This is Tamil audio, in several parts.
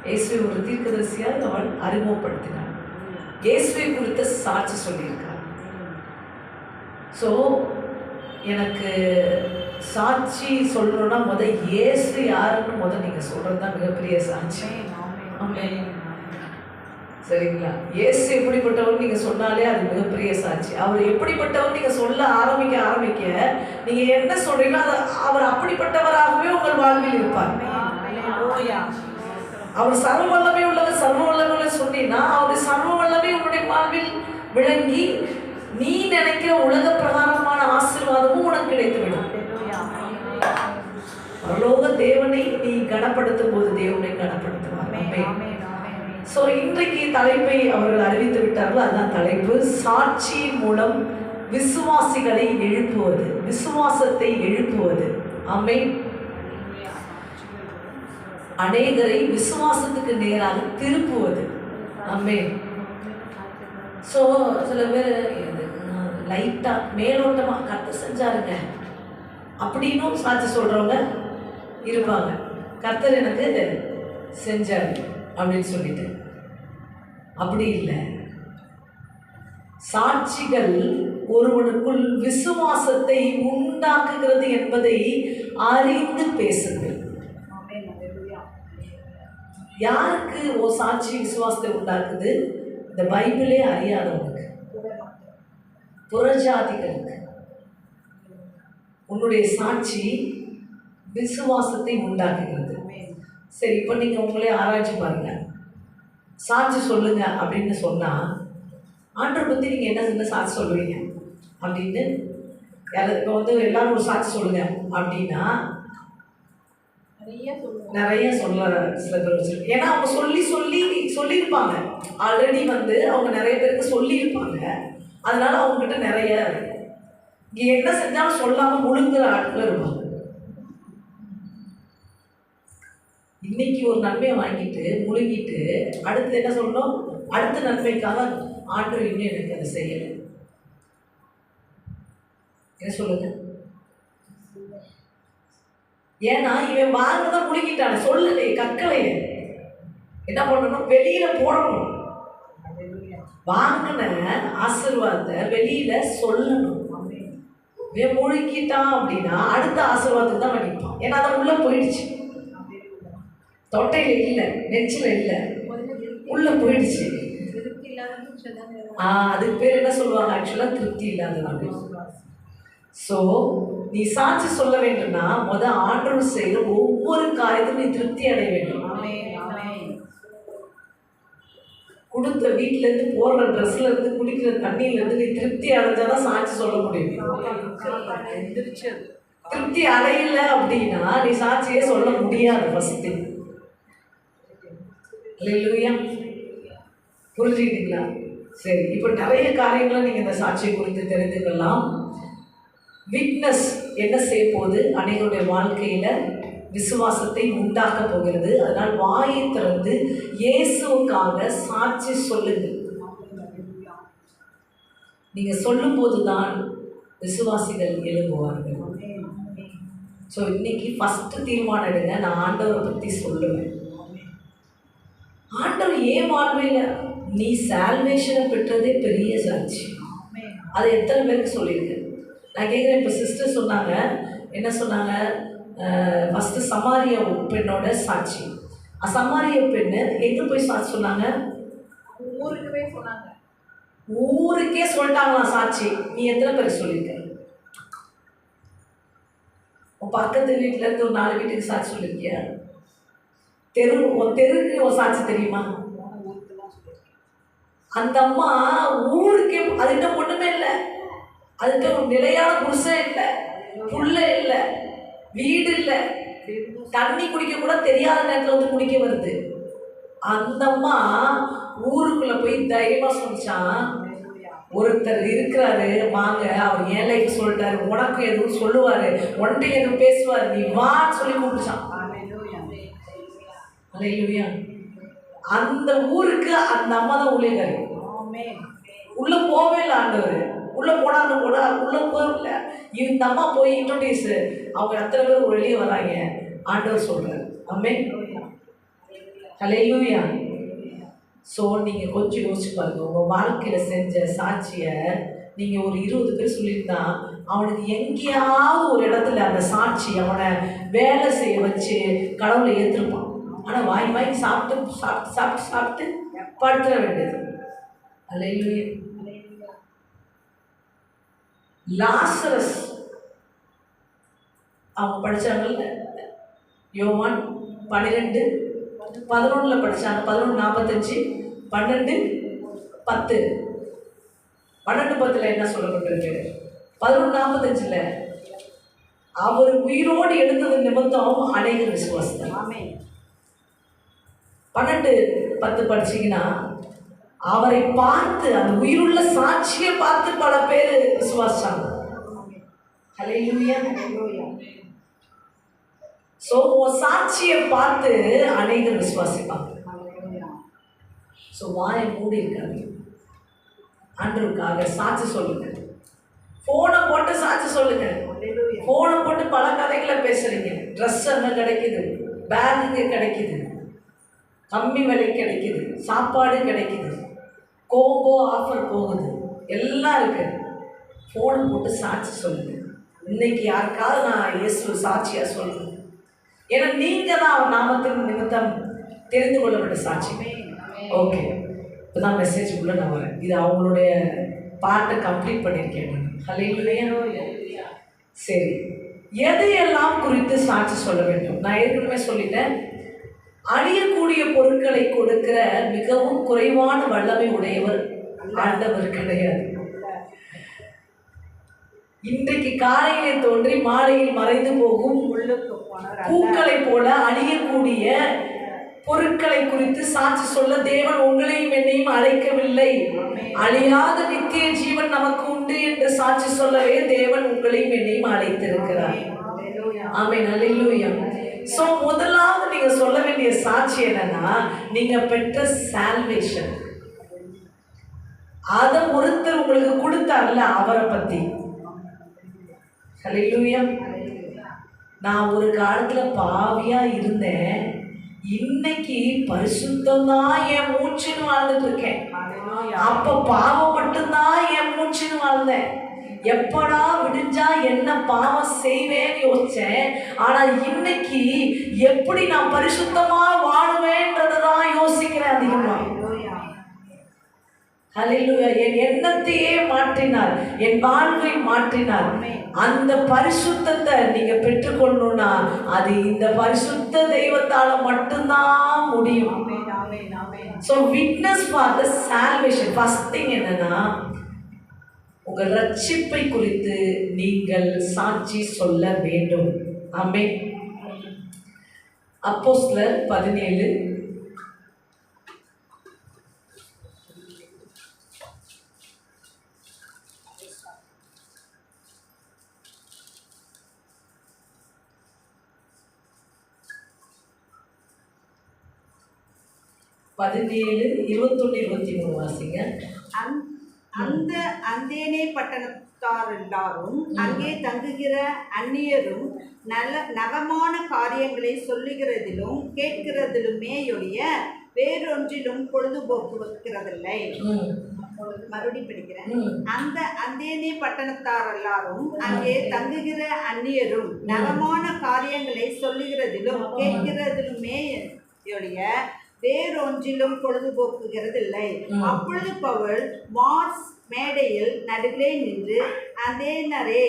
இயேசுவை ஒரு தீர்க்கதரிசியாக அவள் அறிமுகப்படுத்தினாள். இயேசுவை குறித்த சாட்சி சொல்லியிருக்காள். ஸோ எனக்கு சாட்சி சொல்லணும்னா இயேசு யாருன்னு நீங்கள் சொல்கிறது தான் மிகப்பெரிய சாட்சி. சரிங்களா? இயேசு எப்படிப்பட்டவர் நீங்கள் சொன்னாலே அது மிகப்பெரிய சாட்சி. அவர் எப்படிப்பட்டவர் நீங்கள் சொல்ல ஆரம்பிக்க நீங்கள் என்ன சொல்றீங்களோ அது அவர் அப்படிப்பட்டவராகவே உங்கள் வாழ்வில் இருப்பார். அவர் சர்வ வல்லமை உள்ளவர், சர்வ வல்லமை சொன்னீங்கன்னா அவருடைய சர்வ வல்லமை உன்னுடைய வாழ்வில் விளங்கி நீ நினைக்கிற உலக பிரகாரமான ஆசீர்வாதமும் உனக்கு கிடைத்துவிடும். பரலோக தேவனை நீ கனப்படுத்தும் போது தேவனை கனப்படுத்துவார். ஸோ இன்றைக்கு தலைப்பை அவர்கள் அறிவித்து விட்டார்கள். அதுதான் தலைப்பு, சாட்சியின் மூலம் விசுவாசிகளை எழுப்புவது, விசுவாசத்தை எழுப்புவது. ஆமென். அநேகரை விசுவாசத்துக்கு நேராக திருப்புவது. ஆமென். ஸோ சில பேர் லைட்டாக மேலோட்டமாக கர்த்தர் செஞ்சாருங்க அப்படின்னும் சாட்சி சொல்கிறவங்க இருப்பாங்க. கர்த்தர் எனக்கு செஞ்சார் அப்படின்னு சொல்லிட்டு. அப்படி இல்லை. சாட்சிகள் ஒருவனுக்குள் விசுவாசத்தை உண்டாக்குகிறது என்பதை அறிந்து பேசுங்கள். யாருக்கு ஒரு சாட்சி விசுவாசத்தை உண்டாக்குது? இந்த பைபிளே அறியாதவனுக்கு, புறஜாதிகளுக்கு உன்னுடைய சாட்சி விசுவாசத்தை உண்டாக்குகிறது. சரி, இப்போ நீங்கள் உங்களே ஆராய்ச்சி பாருங்க. சாட்சி சொல்லுங்க அப்படின்னு சொன்னால் ஆண்டரை பற்றி நீங்கள் என்ன சாட்சி சொல்லுவீங்க அப்படின்னு இப்போ எல்லாரும் ஒரு சாட்சி சொல்லுங்க அப்படின்னா நிறைய சொல்ல சில பேர் வச்சிருக்கு. ஏன்னா அவங்க சொல்லியிருப்பாங்க. ஆல்ரெடி அவங்க நிறைய பேருக்கு சொல்லியிருப்பாங்க. அதனால அவங்ககிட்ட நிறைய என்ன செஞ்சாலும் சொல்லாமல் முழுங்குற ஆட்கள் இருப்பாங்க. இன்னைக்கு ஒரு நன்மையை வாங்கிட்டு முழுங்கிட்டு அடுத்து என்ன சொல்லணும்? அடுத்த நன்மைக்காக ஆண்டவர் இன்னும் எனக்கு அதை செய்யலை. என்ன சொல்லுங்க? ஏன்னா இவன் வாங்கதான் முழுங்கிட்டான, சொல்லலையே, கற்கலையே. என்ன பண்ணணும்? வெளியில போடணும். வாங்கின ஆசீர்வாதத்தை வெளியில சொல்லணும். இவன் முழுங்கிட்டான் அப்படின்னா அடுத்த ஆசீர்வாதத்துக்கு தான் வடிப்பான். ஏன்னா அதை உள்ள போயிடுச்சு. தொட்டையில இல்லை, நெச்சில இல்லை, உள்ள போயிடுச்சு. அதுக்கு பேர் என்ன சொல்லுவாங்க? ஆக்சுவலா திருப்தி இல்லாதது. ஸோ நீ சாட்சி சொல்ல வேண்டும்னா ஆண்டவர் செய்த ஒவ்வொரு காரியத்திலும் நீ திருப்தி அடைய வேண்டும். கொடுத்த வீட்டிலேருந்து போடுற ட்ரெஸ்ல இருந்து குடிக்கிற தண்ணியிலேருந்து நீ திருப்தி அடைஞ்சாதான் சாட்சி சொல்ல முடியும். திருப்தி அடையல அப்படின்னா நீ சாட்சியே சொல்ல முடியாது. ஃபர்ஸ்ட் இல்லையா? புரிஞ்சுக்கிட்டீங்களா? சரி, இப்போ நிறைய காரியங்களை நீங்கள் இந்த சாட்சியை குறித்து தெரிந்துக்கலாம். விட்னஸ் என்ன செய்ய போகுது? அனைவருடைய வாழ்க்கையில் விசுவாசத்தை உண்டாக்க போகிறது. அதனால் வாயை திறந்து இயேசுவுக்காக சாட்சி சொல்லுங்கள். நீங்கள் சொல்லும் போது தான் விசுவாசிகள் எழும்புவார்கள். ஸோ இன்னைக்கு ஃபஸ்ட்டு தீர்மானம் எடுங்க, நான் ஆண்டவரை பற்றி சொல்லுவேன். ஆண்டவர் ஏன் வாழ்வையில் நீ சால்வேஷனை பெற்றதே பெரிய சாட்சி. அதை எத்தனை பேருக்கு சொல்லியிருக்கேன் நான் கேட்குறேன். இப்போ சிஸ்டர் சொன்னாங்க, என்ன சொன்னாங்க? ஃபஸ்ட்டு சமாரிய பெண்ணோட சாட்சி. சமாரிய பெண்ணு எங்கே போய் சாட்சி சொன்னாங்க? ஊருக்கே சொல்லிட்டாங்களாம் சாட்சி. நீ எத்தனை பேருக்கு சொல்லியிருக்க? உன் பக்கத்து வீட்டிலேருந்து ஒரு 4 வீட்டுக்கு சாட்சி சொல்லியிருக்கியா? தெருக்கு ஒரு சாட்சி தெரியுமா? அந்த அம்மா ஊருக்கே, அதுகிட்ட ஒண்ணுமே இல்லை, அதுகிட்ட ஒரு நிலையான புருஷன் இல்லை, புள்ள இல்லை, வீடு இல்லை, தண்ணி குடிக்க கூட தெரியாத நேரத்தில் குடிக்க வருது. அந்த அம்மா ஊருக்குள்ள போய் தைரியமா சொல்லிச்சான், ஒருத்தர் இருக்கிறாரு வாங்க, அவர் என் லைஃப் சொல்லிட்டாரு, உனக்கு எதுவும் சொல்லுவாரு, ஒன்றை எதுவும் பேசுவாரு, நீ வான்னு சொல்லி கூப்பிடுச்சான். அந்த ஊருக்கு அந்த அம்மா தான் ஊழியக்காரி. உள்ள போவே இல்லை ஆண்டவர். உள்ள போனாலும் கூட உள்ள போகல. இந்த அம்மா போய் இன்ட்ரோடியூஸ், அவங்க அத்தனை பேர் வெளியே வராங்க. ஆண்டவர் சொல்றாரு. ஆமென். ஹல்லேலூயா. ஸோ நீங்கள் கொஞ்சம் யோசிச்சு பாருங்க, உங்கள் வாழ்க்கையில் செஞ்ச சாட்சியை நீங்கள் ஒரு 20 பேர் சொல்லியிருந்தா அவனுக்கு எங்கேயாவது ஒரு இடத்துல அந்த சாட்சி அவனை வேலை செய்ய வச்சு கடவுளை ஏற்றிருப்பான். ஆனால் வாங்கி வாங்கி சாப்பிட்டு சாப்பிட்டு சாப்பிட்டு சாப்பிட்டு படுத்துற வேண்டியது. ஹல்லேலூயா. லாசரஸ் அவங்க படித்தாங்கல்ல, யோவான் 12:11 படித்தாங்க. 11:45, 12:10. 12:10 என்ன சொல்லப்பட்டிருக்கு? 11:45 அவர் உயிரோடு எழுந்தது நிமித்தம் அநேகர் விசுவாசித்தார். 12:10 படிச்சீங்கன்னா அவரை பார்த்து அந்த உயிருள்ள சாட்சியை பார்த்து பல பேர் விசுவாசிச்சாங்க. ஹல்லேலூயா. ஸோ சாட்சியை பார்த்து அநேகர் விசுவாசிப்பாங்க. ஸோ வாயை மூடி இருக்காங்க. ஆண்டவருக்காக சாட்சி சொல்லுங்க. ஃபோனை போட்டு சாட்சி சொல்லுங்க. ஃபோனை போட்டு பல கதைகளை பேசுறீங்க. ட்ரெஸ் என்ன கிடைக்குது, பேகுங்க கிடைக்குது, கம்மி விலை கிடைக்குது, சாப்பாடு கிடைக்குது, கோம்போ ஆஃபர் போகுது, எல்லாம் இருக்கு. ஃபோனை போட்டு சாட்சி சொல்லுங்க. இன்னைக்கு யாருக்காவது நான் இயேசு சாட்சியாக சொல்லுங்க. ஏன்னா நீங்கள் தான் அவர் நாமத்தின் நிமித்தம் தெரிந்து கொள்ளப்பட்ட சாட்சி. ஓகே, இப்போ தான் மெசேஜுக்குள்ளே நான் வரேன். இது அவங்களுடைய பாட்டை கம்ப்ளீட் பண்ணியிருக்கேன். ஹல்லேலூயா. சரி, எதையெல்லாம் குறித்து சாட்சி சொல்ல வேண்டும்? நான் ஏற்கனவே சொல்லிட்டேன். அழியக்கூடிய பொருட்களை கொடுக்கிற மிகவும் குறைவான வல்லமை உடையவர் ஆண்டவர் கிடையாது. இன்றைக்கு காலையிலே தோன்றி மாலையில் மறைந்து போகும் பூக்களை போல அழியக்கூடிய பொருட்களை குறித்து சாட்சி சொல்ல தேவன் உங்களையும் என்னையும் அழைக்கவில்லை. அழியாத நித்திய ஜீவன் நமக்கு உண்டு என்று சாட்சி சொல்லவே தேவன் உங்களையும் என்னையும் அழைத்திருக்கிறார். ஆமென். ஹல்லேலூயா. ஸோ முதலாவது நீங்க சொல்ல வேண்டிய சாட்சி என்னன்னா, நீங்க பெற்ற சால்வேஷன். அதை ஒருத்தர் உங்களுக்கு கொடுத்தார்ல, அவரை பத்தி. ஹல்லேலூயா. நான் ஒரு காலத்துல பாவியா இருந்தேன், இன்னைக்கு பரிசுத்தம் தான் என் மூச்சுன்னு வாழ்ந்துட்டு இருக்கேன். அப்ப பாவம் மட்டும்தான் என் மூச்சுன்னு வாழ்ந்தேன். எப்படா விடிஞ்சா என்ன பாவம் செய்வேன்னு யோசிச்சேன். ஆனா இன்னைக்கு எப்படி நான் பரிசுத்தமா வாழுவேன்றதான் யோசிக்கிறேன் அதிகமா. ஹல்லேலூயா. என் எண்ணத்தையே மாற்றினார், என் வாழ்வை மாற்றினார். அந்த பரிசுத்தத்தை நீங்க பெற்றுக்கொள்ளணும்னா அது இந்த பரிசுத்த தெய்வத்தால மட்டும்தான் முடியும். So witness for the salvation. First thing என்னன்னா, உங்கள் ரட்சிப்பை குறித்து நீங்கள் சாட்சி சொல்ல வேண்டும். ஆமென். அப்போஸ்தலர் 17 21-23 வாசிங்க. அந்த அந்தேனே பட்டணத்தார் எல்லாரும் அங்கே தங்குகிற அந்நியரும் நகமான காரியங்களை சொல்லுகிறதிலும் கேட்கிறதிலுமே ஒழிய வேறொன்றிலும் பொழுதுபோக்கு வைக்கிறதில்லை. மறுபடி படிக்கிறேன். அந்த அந்தேனே பட்டணத்தார் எல்லாரும் அங்கே தங்குகிற அந்நியரும் நகமான காரியங்களை சொல்லுகிறதிலும் கேட்கிறதிலுமே ஒழிய வேறொன்றிலும் பொழுதுபோக்குகிறதில்லை. அப்பொழுது பவுல் மார்ஸ் மேடையில் நடுவே நின்று, அந்தேனரே,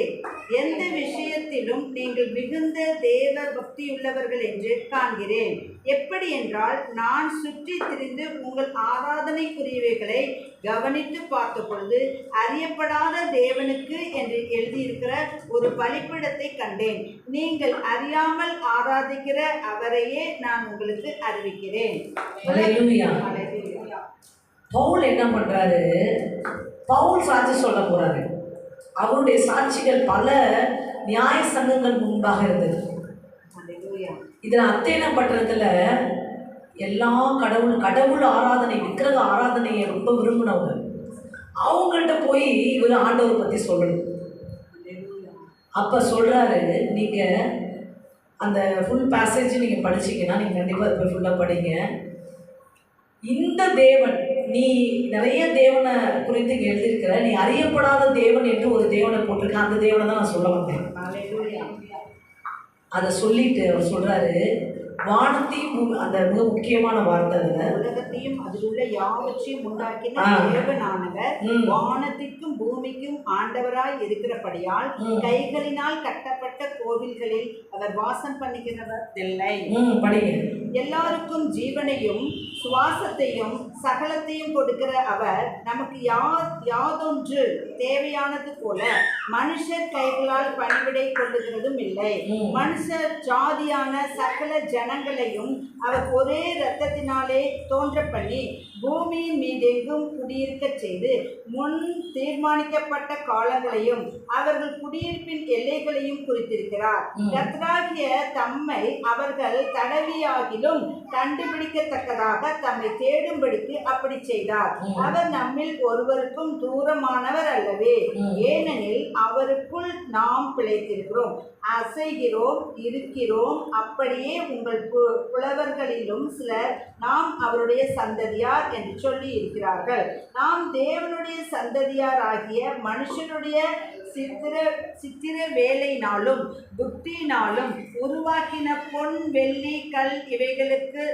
எந்த விஷயத்திலும் நீங்கள் மிகுந்த தேவ பக்தியுள்ளவர்கள் என்று காண்கிறேன். எப்படி என்றால், நான் சுற்றி திரிந்து உங்கள் ஆராதனைக்குரியவைகளை கவனித்து பார்த்த பொழுது அறியப்படாத தேவனுக்கு என்று எழுதியிருக்கிற ஒரு பலிபீடத்தை கண்டேன். நீங்கள் அறியாமல் ஆராதிக்கிற அவரையே நான் உங்களுக்கு அறிவிக்கிறேன். பவுல் என்ன பண்றாரு? பவுல் சாட்சி சொல்ல போறாரு. அவருடைய சாட்சிகள் பல நியாய சங்கங்கள் முன்பாக இருந்தது. இதுல அத்தேனா பட்டணத்துல எல்லா கடவுள் ஆராதனை, விக்கிரக ஆராதனையை ரொம்ப விரும்பினவங்க. அவங்கள்ட்ட போய் இவர் ஆண்டவர் பத்தி சொல்லணும். அப்ப சொல்றாரு, நீங்க அந்த ஃபுல் பேசேஜ் நீங்க படிச்சீங்கன்னா, நீங்க கண்டிப்பா அதை போய் ஃபுல்லா படிங்க. இந்த தேவன், நீ நிறைய தேவனை குறித்து இங்கே எழுதியிருக்கிற, நீ அறியப்படாத தேவன் என்று ஒரு தேவனை போட்டிருக்க, அந்த தேவனை தான் நான் சொல்ல வந்தேன். அதை சொல்லிட்டு அவர் சொல்றாரு, வானத்தையும், அந்த மிக முக்கியமான வார்த்தை, அதுல உலகத்தையும் அதில் உள்ள யாவற்றையும் உண்டாக்கின தேவனானவர் வானத்திற்கும் பூமிக்கும் ஆண்டவராய் இருக்கிறபடியால் கைகளினால் கட்டப்பட்ட கோவில்களில் அவர் வாசம் பண்ணுகிறவர் இல்லை. எல்லாருக்கும் ஜீவனையும் சுவாசத்தையும் சகலத்தையும் கொடுக்கிற அவர் நமக்கு யாதொன்று தேவையானது போல மனுஷர் கைகளால் பணிவிடை கொள்ளுகிறதும் இல்லை. மனுஷர் ஜாதியான சகல ஜனங்களையும் அவர் ஒரே இரத்தத்தினாலே தோன்ற பண்ணி பூமியின் மீதெங்கும் குடியிருக்க செய்து முன் தீர்மானிக்கப்பட்ட காலங்களையும் அவர்கள் குடியிருப்பின் எல்லைகளையும் குறித்திருக்கிறார். கர்த்தராகிய தம்மை அவர்கள் தடவியாகிலும் கண்டுபிடிக்கத்தக்கதாக தம்மை தேடும்படிக்கு அப்படி செய்தார். அவர் நம்மில் ஒருவருக்கும் தூரமானவர் அல்லவே, ஏனெனில் அவருக்குள் நாம் பிழைத்திருக்கிறோம், அசைகிறோம், இருக்கிறோம். அப்படியே உங்கள் புலவர்களிலும் சிலர் நாம் அவருடைய சந்ததியார் என்று சொல்லி இருக்கிறார்கள். நாம் தேவனுடைய சந்ததியார் ஆகிய மனுஷனுடைய சித்திர வேலையினாலும் புத்தியினாலும் உருவாக்கின பொன் வெள்ளி கல் இவைகளுக்கு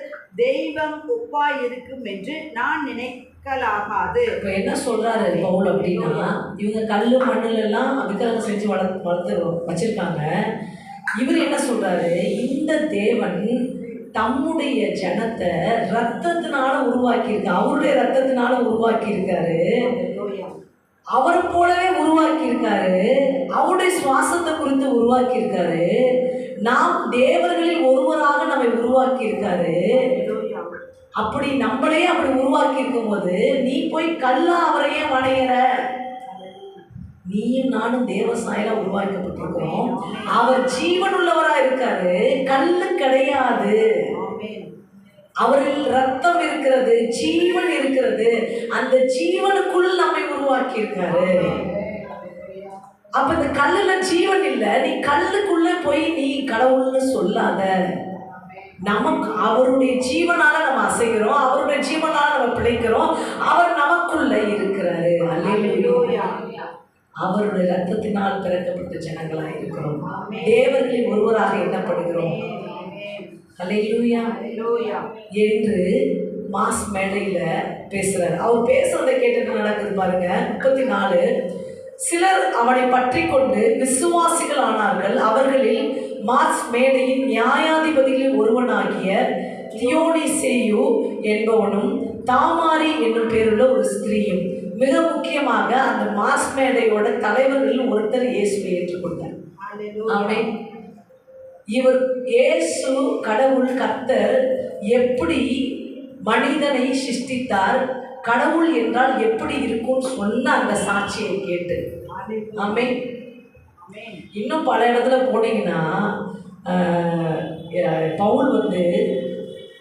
தெய்வம் ஒப்பாயிருக்கும் என்று நான் நினைக்கலாகாது. இப்போ என்ன சொல்றாரு பவுல் அப்படின்னா, இவங்க கல்லு மண்ணுல எல்லாம் விக்கிரகம் செஞ்சு வளர்த்து வச்சிருக்காங்க. இவர் என்ன சொல்றாரு, இந்த தேவன் தம்முடைய ஜனத்தை ரத்தத்தினால உருவாக்கியிருக்க, அவருடைய ரத்தத்தினால உருவாக்கி இருக்காரு, அவர் போலவே உருவாக்கி இருக்காரு, அவருடைய சுவாசத்தை குறித்து உருவாக்கி இருக்காரு, நாம் தேவர்களில் ஒருவராக நம்மை உருவாக்கி இருக்காரு. அப்படி நம்மளே அப்படி உருவாக்கி இருக்கும் போது நீ போய் கல்லா அவரையே வணையிற? நீயும் நானும் தேவ சாயலா உருவாக்கப்பட்டிருக்கிறோம். அவர் ஜீவன் உள்ளவரா இருக்காரு, கல்லு கிடையாது. அவரில் ரத்தம் இருக்கிறது, ஜீவன் இருக்கிறது. அந்த ஜீவனுக்குள் நம்மை உருவாக்கி இருக்காரு. அப்ப இந்த கல்லுல ஜீவன் இல்லை, நீ கல்லுக்குள்ள போய் நீ கடவுள்னு சொல்லாத. நமக்கு அவருடைய ஜீவனால நம்ம அசைகிறோம், அவருடைய ஜீவனால நம்ம பிழைக்கிறோம். அவர் நமக்குள்ள இருக்கிறாரு. அல்லேலூயா. அவருடைய ரத்தத்தினால் பிறக்கப்பட்ட ஜனங்களாக இருக்கிறோம், தேவர்களில் ஒருவராக எண்ணப்படுகிறோம். அல்லேலூயா என்று மாஸ் மேடையில பேசுறாரு. அவர் பேசுறதை கேட்டு நடக்குது பாருங்க. 34 சிலர் அவனை பற்றி கொண்டு விசுவாசிகள் ஆனார்கள். அவர்களில் மாஸ் மேடையின் நியாயாதிபதிகளில் ஒருவனாகிய தியோனிசேயு என்பவனும் தாமாரி என்னும் பேருள்ள ஒரு ஸ்திரீயும். மிக முக்கியமாக அந்த மாஸ் மேடையோட தலைவர்களில் ஒருத்தர் இயேசுவை ஏற்றுக்கொண்டார். ஆமென். இவர் இயேசு கடவுள் கர்த்தர் எப்படி மனிதனை சிருஷ்டித்தார், கடவுள் என்றால் எப்படி இருக்கும்னு சொன்ன அந்த சாட்சியை கேட்டு. ஆமென். இன்னும் பல இடத்துல போனீங்கன்னா பவுல்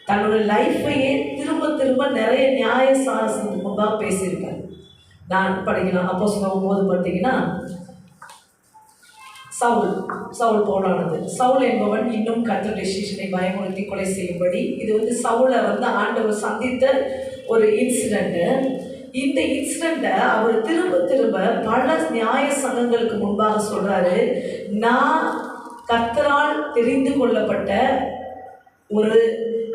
தன்னோட லைஃப்பையே திரும்ப திரும்ப நிறைய நியாய சாசனத்துக்கு முன்பாக பேசியிருக்கார். நான் படிக்கலாம். அப்போ சொல்லும்போது பார்த்தீங்கன்னா, சவுல் போலானது. சவுல் என்பவன் இன்னும் கர்த்தருடைய சீஷனை பயமுறுத்தி கொலை செய்யும்படி, இது சவுலை ஆண்டவர் சந்தித்த ஒரு இன்சிடென்ட்டு. இந்த இன்சிடெண்ட்டை அவர் திரும்ப திரும்ப பல நியாய சங்கங்களுக்கு முன்பாக சொல்கிறாரு. நான் கர்த்தரால் தெரிந்து கொள்ளப்பட்ட ஒரு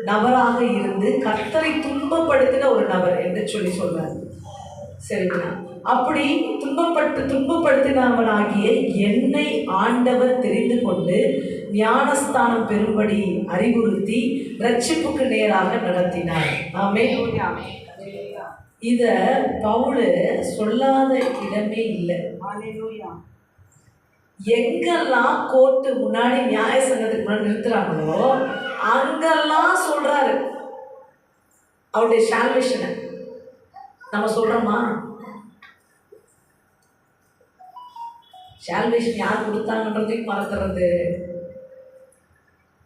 நபராக இருந்து கர்த்தரை துன்பப்படுத்தின ஒரு நபர் என்று சொல்லி சொல்கிறார். சரிங்களா? அப்படி துன்பப்படுத்தினவனாகிய என்னை ஆண்டவர் தெரிந்து கொண்டு ஞானஸ்தானம் பெறும்படி அறிவுறுத்தி ரட்சிப்புக்கு நேராக நடத்தினார். ஆமென். இத பவுல் சொல்லாத இடமே இல்லை. எங்கெல்லாம் கோர்ட்டு முன்னாடி நியாய சங்கத்துக்கு முன்னாடி நிறுத்துறாங்களோ அங்கெல்லாம் சொல்றாரு அவருடைய சால்வேஷனை. நம்ம சொல்றோமா? சால்வேஷன் யார் கொடுத்தாங்கன்றதையும் மறந்துடுறது,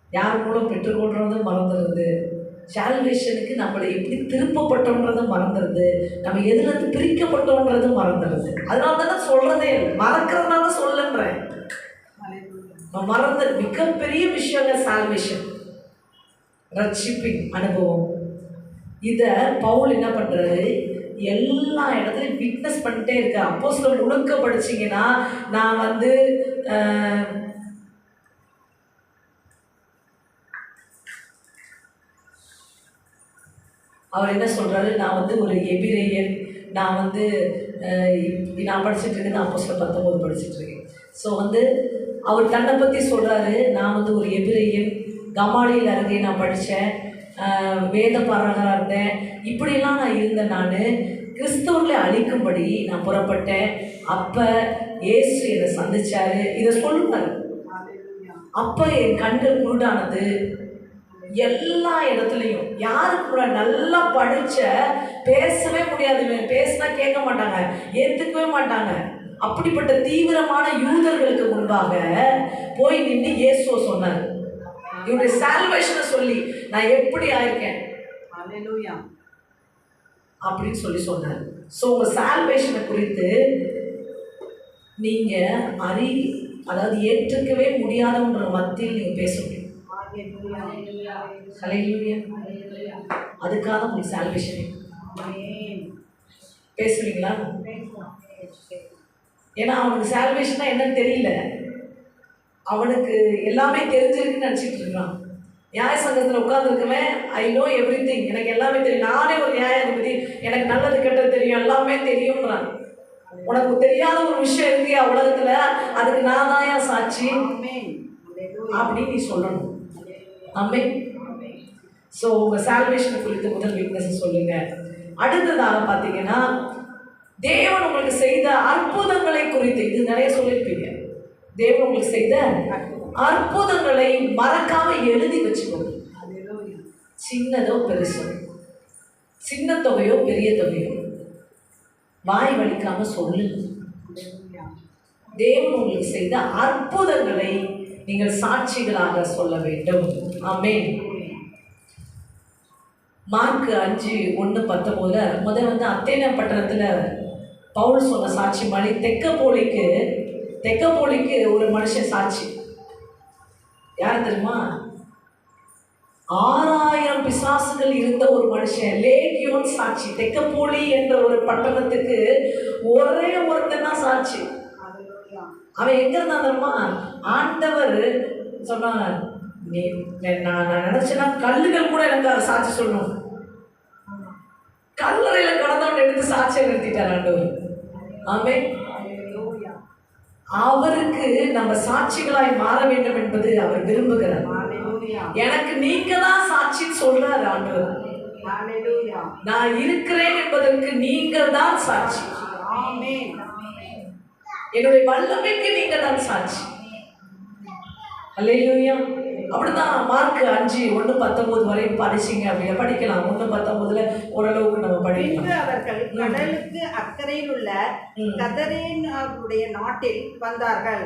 யார் மூலம் பெற்றுக்கொள்றதும் மறந்துடுறது, சால்வேஷனுக்கு நம்மளை எப்படி திருப்பப்பட்டோன்றதும் மறந்துடுது, நம்ம எதுலேருந்து பிரிக்கப்பட்டோன்றதும் மறந்துடுது. அதனால தானே சொல்றதே இல்லை, மறக்கிறதுனால சொல்லன்றேன். மறந்த மிகப்பெரிய விஷயங்க சால்வேஷன், ரட்சிப்பின் அனுபவம். இதை பவுல் என்ன பண்றாரு, எல்லா இடத்துலையும் விட்னஸ் பண்ணிட்டே இருக்க. அப்போஸ்தலர் முழுக்க படிச்சீங்கன்னா நான் வந்து அவர் என்ன சொல்றாரு, நான் வந்து ஒரு எபிரேயன், நான் வந்து நான் படிச்சுட்டு இருக்கேன், அப்போஸ்தலர் 19 படிச்சுட்டு இருக்கேன். ஸோ வந்து அவர் தன்னை பற்றி சொல்றாரு, நான் வந்து ஒரு எபிரேயன், கமாலியல் அருகே நான் படித்தேன், வேத பாரகராக இருந்தேன், இப்படியெல்லாம் நான் இருந்தேன். நான் கிறிஸ்தவர்களை அழிக்கும்படி நான் புறப்பட்டேன். அப்போ இயேசு என்னை சந்திச்சாரு. இதை சொல்லுவார். அப்போ என் கண்கள் குருடானது. எல்லா இடத்துலையும் யாருக்கு கூட நல்லா படிச்ச பேசவே முடியாது, பேசினா கேட்க மாட்டாங்க, ஏற்றுக்கவே மாட்டாங்க. அப்படிப்பட்ட தீவிரமான யூதர்களுக்கு முன்பாக போய் நின்று இயேசுவை சொன்னார். இவருடைய சால்வேஷனை சொல்லி நான் எப்படி ஆயிருக்கேன் அப்படின்னு சொல்லி சொன்னார். ஸோ உங்கள் சால்வேஷனை குறித்து நீங்கள் அதாவது ஏற்றுக்கவே முடியாதவன்ற மத்தியில் நீங்கள் பேச முடியும். அதுக்காக உங்களுக்கு சால்வேஷன் பேசுவீங்களா? ஏன்னா அவனுக்கு சால்வேஷனா என்னன்னு தெரியல, அவனுக்கு எல்லாமே தெரிஞ்சிருக்குன்னு நினச்சிட்டு இருக்கான். நியாய சங்கத்தில் உட்காந்துருக்குவேன், ஐ நோ எவ்ரி திங், எனக்கு எல்லாமே தெரியும், நானே ஒரு நியாயாதிபதி, எனக்கு நல்லது கெட்டது தெரியும், எல்லாமே தெரியும்ன்றான். உனக்கு தெரியாத ஒரு விஷயம் இருக்கியா உலகத்துல, அதுக்கு நான் தான் ஏன் சாட்சி அப்படின்னு நீ சொல்லணும். ஆமென். ஸோ உங்கள் சால்வேஷனை குறித்து முதல் வீக்னஸ் சொல்லுங்க. அடுத்ததாக பார்த்தீங்கன்னா தேவன் உங்களுக்கு செய்த அற்புதங்களை குறித்து, இது நிறைய சொல்லியிருப்பீங்க. தேவன் உங்களுக்கு செய்த அற்புதங்களை மறக்காம எழுதி வச்சுக்கோங்க. சின்னதோ பெருசோ, சின்ன தொகையோ பெரிய தொகையோ வாய் வலிக்காம சொல்லுங்க. தேவன் உங்களுக்கு செய்த அற்புதங்களை நீங்கள் சாட்சிகளாக சொல்ல வேண்டும். ஆமென். மார்க் 5:1-19 முதல் வந்து அத்தேனா பட்டணத்தில் பவுல் சொன்ன சாட்சி மாதிரி தெக்கப்போலிக்கு ஒரு மனுஷன் சாட்சி. யார் தெரியுமா? 6000 பிசாசுகள் இருந்த ஒரு மனுஷன், லேகியோன் சாட்சி. தெக்கப்போலி என்ற ஒரு பட்டணத்துக்கு ஒரே ஒருத்தன் தான் சாட்சி. அவன் எங்க இருந்தான் தெரியுமா? ஆண்டவர் சொன்னாங்க, நான் நினைச்சேன்னா கல்லுகள் கூட எனக்கு அதை சாட்சி சொல்லணும். கல்லறையில கடந்தவன் எடுத்து சாட்சியை நிறுத்திட்டார் ஆண்டவர். ஆமென். அவருக்கு நம்ம சாட்சிகளாய் மாற வேண்டும் என்பது அவர் விரும்புகிறார். எனக்கு நீங்க தான் சாட்சின்னு சொல்றாரு ஆண்டவர். நான் இருக்கிறேன் என்பதற்கு நீங்கள் தான் சாட்சி. என்னுடைய வல்லமைக்கு நீங்க தான் சாட்சி. அல்லேலூயா. அப்படிதான் மார்க் 5:1-19 வரை படிச்சிங்க அப்படின்னா படிக்கலாம். 1:19 ஓரளவுக்கு நம்ம படிக்கலாம். அவர்கள் கடலுக்கு அக்கறையில் உள்ள கதரேனுடைய நாட்டில் வந்தார்கள்.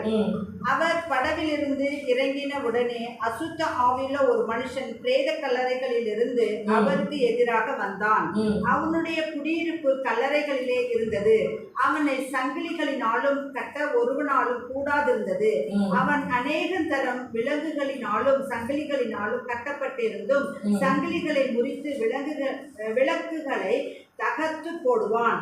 அவர் படவிலிருந்து இறங்கின உடனே அசுத்த ஆவியுள்ள ஒரு மனுஷன் பிரேத கல்லறைகளில் இருந்து அவருக்கு எதிராக வந்தான். அவனுடைய குடியிருப்பு கல்லறைகளிலே இருந்தது. அவனை சங்கிலிகளினாலும் கட்ட ஒருவனாலும் கூடாதிருந்தது. அவன் அநேகம் தரம் விலங்குகளினாலும் சங்கிலிகளினாலும் கட்டப்பட்டிருந்தும் சங்கிலிகளை முறித்து விளக்குகளை தகர்த்து போடுவான்.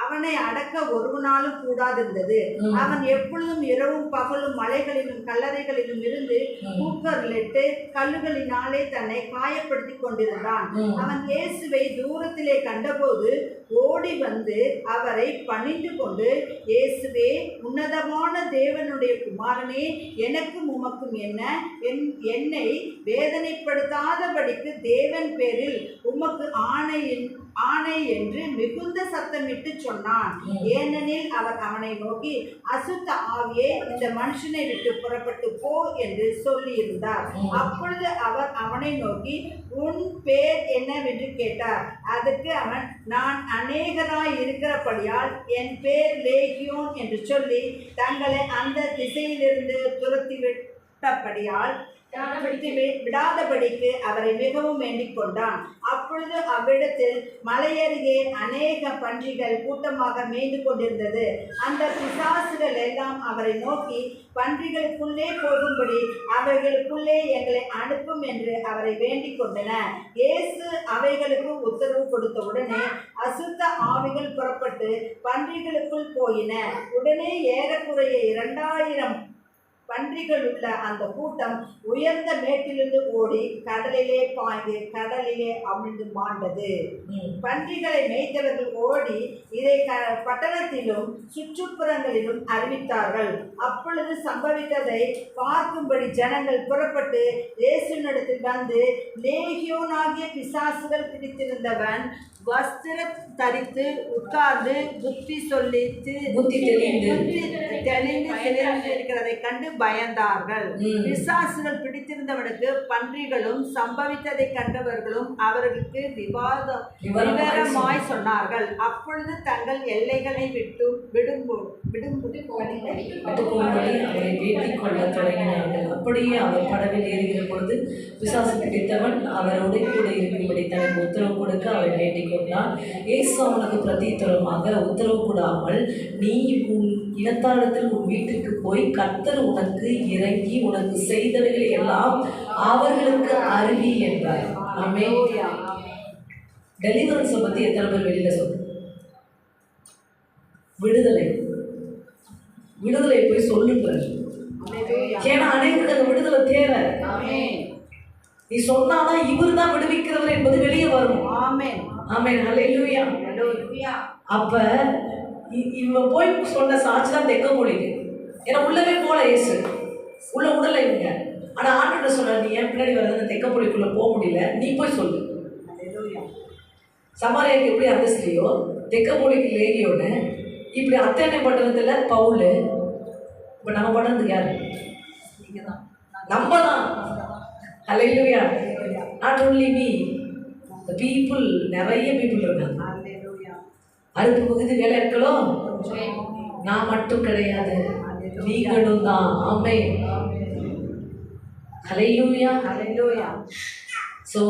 அவனை அடக்க ஒருவனாலும் கூடாதிருந்தது. அவன் எப்பொழுதும் இரவும் பகலும் மலைகளிலும் கல்லறைகளிலும் இருந்து கூக்கரிலிட்டு கல்லுகளினாலே தன்னை காயப்படுத்தி கொண்டிருந்தான். அவன் இயேசுவை தூரத்திலே கண்டபோது ஓடி வந்து அவரை பணிந்து கொண்டு, இயேசுவே, உன்னதமான தேவனுடைய குமாரனே, எனக்கும் உமக்கும் என்ன? என்னை வேதனைப்படுத்தாதபடிக்கு தேவன் பேரில் உமக்கு ஆணை என்று மிகுந்த சத்தமிட்டு சொன்னான். ஏனெனில் அவர் அவனை நோக்கி, அசுத்த ஆவியே, இந்த மனுஷனை விட்டு புறப்பட்டு போ என்று சொல்லியிருந்தார். அப்பொழுது அவர் அவனை நோக்கி, உன் பேர் என்னவென்று கேட்டார். அதற்கு அவன், நான் அநேகராய் இருக்கிறபடியால் என் பேர் லேகியோன் என்று சொல்லி தங்களை அந்த திசையிலிருந்து துரத்திவிட்டபடியால் விடாதபடிக்கு அவரை மிகவும் வேண்டிக் கொண்டான். அப்பொழுது அவ்விடத்தில் மலையருகே அநேக பன்றிகள் கூட்டமாக மேய்ந்து கொண்டிருந்தது. அந்த பிசாசுகள் எல்லாம் அவரை நோக்கி, பன்றிகளுக்குள்ளே போகும்படி அவைகளுக்குள்ளே எங்களை அனுப்பும் என்று அவரை வேண்டிக் கொண்டன. இயேசு அவைகளுக்கு உத்தரவு கொடுத்தவுடனே அசுத்த ஆவிகள் புறப்பட்டு பன்றிகளுக்குள் போயின. உடனே ஏறக்குறைய 2000 பன்றிகள் உள்ள அந்த கூட்டம் உயர்ந்த மேட்டிலிருந்து ஓடி கடலிலே பாய்ந்து கடலிலே அமிழ்ந்து மாண்டது. பன்றிகளை மேய்த்தவர்கள் ஓடி இதை பட்டணத்திலும் சுற்றுப்புறங்களிலும் அறிவித்தார்கள். அப்பொழுது சம்பவித்ததை பார்க்கும்படி ஜனங்கள் புறப்பட்டு இயேசுவினிடத்தில் வந்து, லேகியோனாகிய பிசாசுகள் பிடித்திருந்தவன் வஸ்திரம் தரித்து உட்கார்ந்து புத்தி தெளிந்து இருக்கிறதை கண்டு பயந்தார்கள். பிசாசுகள் பிடித்திருந்தவனுக்கு பன்றிகளும் சம்பவித்ததை கண்டவர்களும் அவர்களுக்கு விவரமாய் சொன்னார்கள். அப்பொழுது தங்கள் எல்லைகளை விட்டு அப்படியே அவர் படவில் ஏறுகிற பொழுது பிசாசு பிடித்தவன் அவரோடு கூட இருக்கும்படி தனக்கு உத்தரவு கொடுக்க அவர் வேண்டிக் கொண்டான். இயேசு அவனுக்கு பிரதியுத்தரமாக, உத்தரவு கூடாமல் நீ உன் இனத்தாரிடத்தில் உன் வீட்டுக்கு போய் கர்த்தர் உனக்கு இறங்கி உனக்கு செய்தவைகளை எல்லாம் அவர்களுக்கு அறிவி என்றார். ஆமென். டெலிவரன்ஸை பற்றி எத்தனை பேர் வெளியில சொல்லுங்க? விடுதலை போய் சொல்லுங்க. ஏன்னா அனைவருக்கு அந்த விடுதலை தேவை. நீ சொன்னாதான் இவர் தான் விடுவிக்கிறவர் என்பது வெளியே வரும். ஆமென். ஹல்லேலூயா. அப்ப இவன் போய் சொன்ன சாட்சி தான் தெக்க மொழிக்கு. ஏன்னா உள்ளவே போல இயேசு உள்ள உடலை இவங்க. ஆனா ஆண்டு சொல்ற, நீ ஏன் பின்னாடி வர்றது, தெக்க மொழிக்குள்ள போக முடியல, நீ போய் சொல்லு. சமாரியாவுக்கு எப்படி அந்த ஸ்திரியோ தெக்க மொழிக்கு லேகியோன்னு, இப்படி அத்தனை பட்டணத்துல பவுல். இப்ப நம்ம பட்டணத்துக்கு யாரு? நம்ம தான். Hallelujah. Not only me, the people, நிறைய பீப்புள் இருக்காங்க. அறுப்பு பகுதி வேலையாட்களும் நான் மட்டும் கிடையாது, நீங்களும் தான். Amen. Hallelujah. So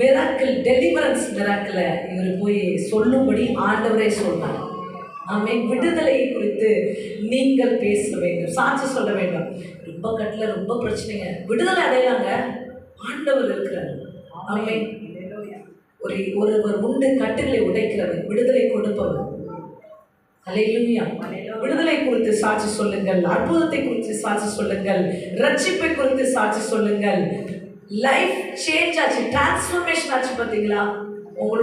miracle, deliverance மிராக்கிளை இவர் போய் சொல்லும்படி ஆண்டவரே சொன்னார். ஆமென். விடுதலை குறித்து நீங்கள் பேச வேண்டும், சாட்சி சொல்ல வேண்டும். ரொம்ப கட்டில் ரொம்ப பிரச்சனைங்க, விடுதலை அடையலாங்க, ஆண்டவர் இருக்கிறார். ஆமென். ஒருவர் உண்டு கட்டுகளை உடைக்கிறவர், விடுதலை கொடுப்பவர். ஹல்லேலூயா. விடுதலை குறித்து சாட்சி சொல்லுங்கள், அற்புதத்தை குறித்து சாட்சி சொல்லுங்கள், ரட்சிப்பை குறித்து சாட்சி சொல்லுங்கள். லைஃப் சேஞ்ச் ஆச்சு, டிரான்ஸ்ஃபர்மேஷன் ஆச்சு. பார்த்தீங்களா? உங்களோட